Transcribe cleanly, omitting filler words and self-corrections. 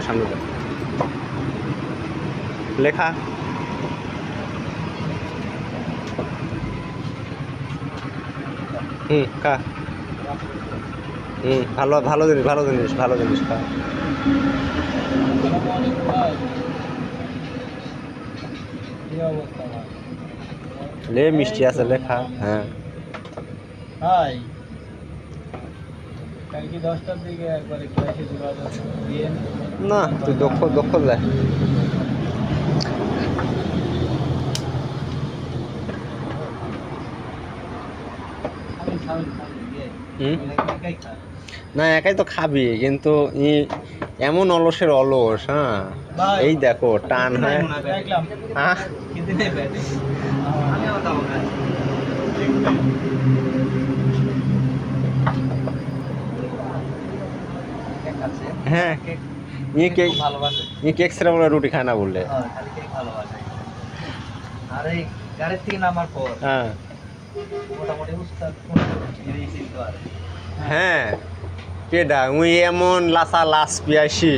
সামনে লেখা খা ভালো ভালো জিনিস ভালো জিনিস ভালো জিনিস খা লে মিষ্টি আছে লেখা হ্যাঁ হাই কালকে 10টার দিকে একবারে ক্লাসে যোগাযোগ দিয়ে না তুই দক্ষ দক্ষ দেখ না একাই তো খাবি কিন্তু এমন অলসের অলস হ্যাঁ এই দেখো টান হয় হ্যাঁ হ্যাঁ কেক ছাড়া বলে রুটি খায় না বললে আর এই গাড়ির থেকে নামার পর হ্যাঁ মোটামুটি উস্তাদ হ্যাঁ কেডা উই এমন লাসা লাস পিয়াসি